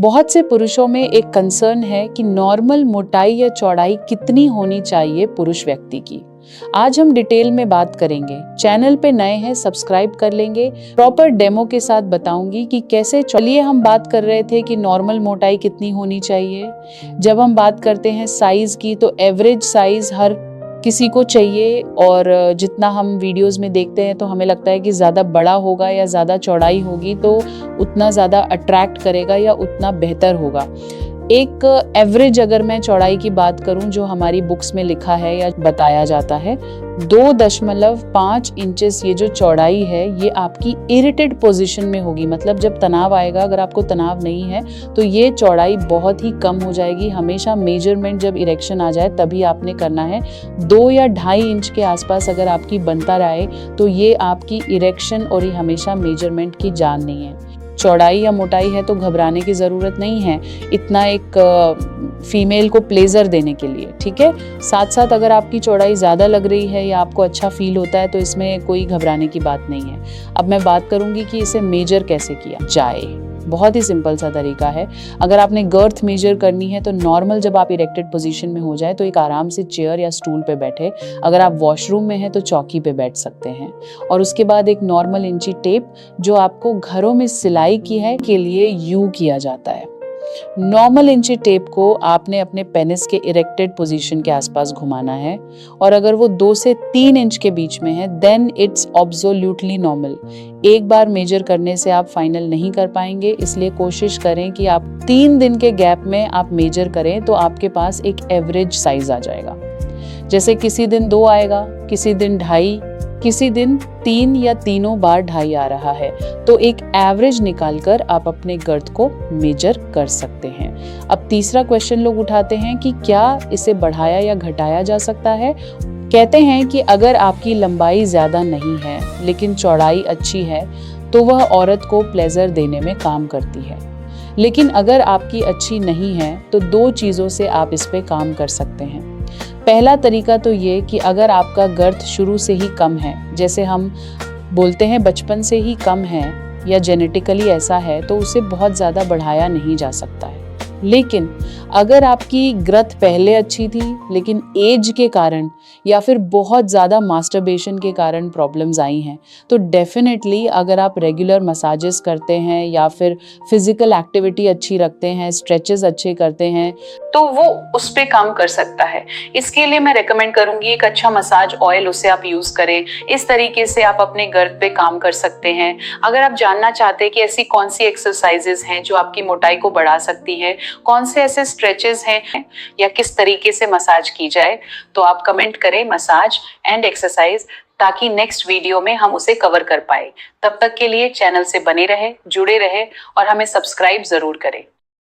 बहुत से पुरुषों में एक कंसर्न है कि नॉर्मल मोटाई या चौड़ाई कितनी होनी चाहिए पुरुष व्यक्ति की। आज हम डिटेल में बात करेंगे। चैनल पे नए हैं सब्सक्राइब कर लेंगे। प्रॉपर डेमो के साथ बताऊंगी कि कैसे। चलिए, हम बात कर रहे थे कि नॉर्मल मोटाई कितनी होनी चाहिए। जब हम बात करते हैं साइज की, तो एवरेज साइज हर किसी को चाहिए, और जितना हम वीडियोस में देखते हैं तो हमें लगता है कि ज़्यादा बड़ा होगा या ज़्यादा चौड़ाई होगी तो उतना ज़्यादा अट्रैक्ट करेगा या उतना बेहतर होगा। एक एवरेज अगर मैं चौड़ाई की बात करूं, जो हमारी बुक्स में लिखा है या बताया जाता है, 2.5 इंचेस ये जो चौड़ाई है ये आपकी इरिटेड पोजीशन में होगी। मतलब जब तनाव आएगा, अगर आपको तनाव नहीं है तो ये चौड़ाई बहुत ही कम हो जाएगी। हमेशा मेजरमेंट जब इरेक्शन आ जाए तभी आपने करना है। 2 या 2.5 इंच के आसपास अगर आपकी बनता रहे तो ये आपकी इरेक्शन और ये हमेशा मेजरमेंट की जान नहीं है। चौड़ाई या मोटाई है तो घबराने की ज़रूरत नहीं है इतना एक फीमेल को प्लेजर देने के लिए, ठीक है। साथ साथ अगर आपकी चौड़ाई ज़्यादा लग रही है या आपको अच्छा फील होता है तो इसमें कोई घबराने की बात नहीं है। अब मैं बात करूंगी कि इसे मेजर कैसे किया जाए। बहुत ही सिंपल सा तरीका है। अगर आपने गर्थ मेजर करनी है तो नॉर्मल जब आप इरेक्टेड पोजीशन में हो जाए तो एक आराम से चेयर या स्टूल पे बैठे। अगर आप वॉशरूम में हैं तो चौकी पे बैठ सकते हैं। और उसके बाद एक नॉर्मल इंची टेप जो आपको घरों में सिलाई की है के लिए यूं किया जाता है। नॉर्मल इंची टेप को आपने अपने पेनिस के इरेक्टेड पोजीशन के आसपास घुमाना है, और अगर वो 2 से 3 इंच के बीच में है देन इट्स एब्सोल्युटली नॉर्मल। एक बार मेजर करने से आप फाइनल नहीं कर पाएंगे, इसलिए कोशिश करें कि आप 3 दिन के गैप में आप मेजर करें तो आपके पास एक एवरेज साइज आ जाएगा। जैसे किसी दिन 2 आएगा, किसी दिन 2.5, किसी दिन 3 या तीनों बार 2.5 आ रहा है, तो एक एवरेज निकालकर आप अपने गर्थ को मेजर कर सकते हैं। अब तीसरा क्वेश्चन लोग उठाते हैं कि क्या इसे बढ़ाया या घटाया जा सकता है। कहते हैं कि अगर आपकी लंबाई ज़्यादा नहीं है लेकिन चौड़ाई अच्छी है तो वह औरत को प्लेजर देने में काम करती है। लेकिन अगर आपकी अच्छी नहीं है तो 2 चीज़ों से आप इस पे काम कर सकते हैं। पहला तरीका तो ये कि अगर आपका गर्थ शुरू से ही कम है, जैसे हम बोलते हैं बचपन से ही कम है या जेनेटिकली ऐसा है, तो उसे बहुत ज़्यादा बढ़ाया नहीं जा सकता है। लेकिन अगर आपकी ग्रथ पहले अच्छी थी लेकिन एज के कारण या फिर बहुत ज़्यादा मास्टरबेशन के कारण प्रॉब्लम्स आई हैं, तो डेफिनेटली अगर आप रेगुलर मसाजेस करते हैं या फिर फिजिकल एक्टिविटी अच्छी रखते हैं, स्ट्रेचेस अच्छे करते हैं, तो वो उस पे काम कर सकता है। इसके लिए मैं रेकमेंड करूंगी एक अच्छा मसाज ऑयल, उसे आप यूज़ करें। इस तरीके से आप अपने गर्थ पे काम कर सकते हैं। अगर आप जानना चाहते हैं कि ऐसी कौन सी एक्सरसाइजेस हैं जो आपकी मोटाई को बढ़ा सकती है, कौन से ऐसे स्ट्रेचेस हैं या किस तरीके से मसाज की जाए, तो आप कमेंट करें मसाज एंड एक्सरसाइज, ताकि नेक्स्ट वीडियो में हम उसे कवर कर पाए। तब तक के लिए चैनल से बने रहे, जुड़े रहे और हमें सब्सक्राइब जरूर करें।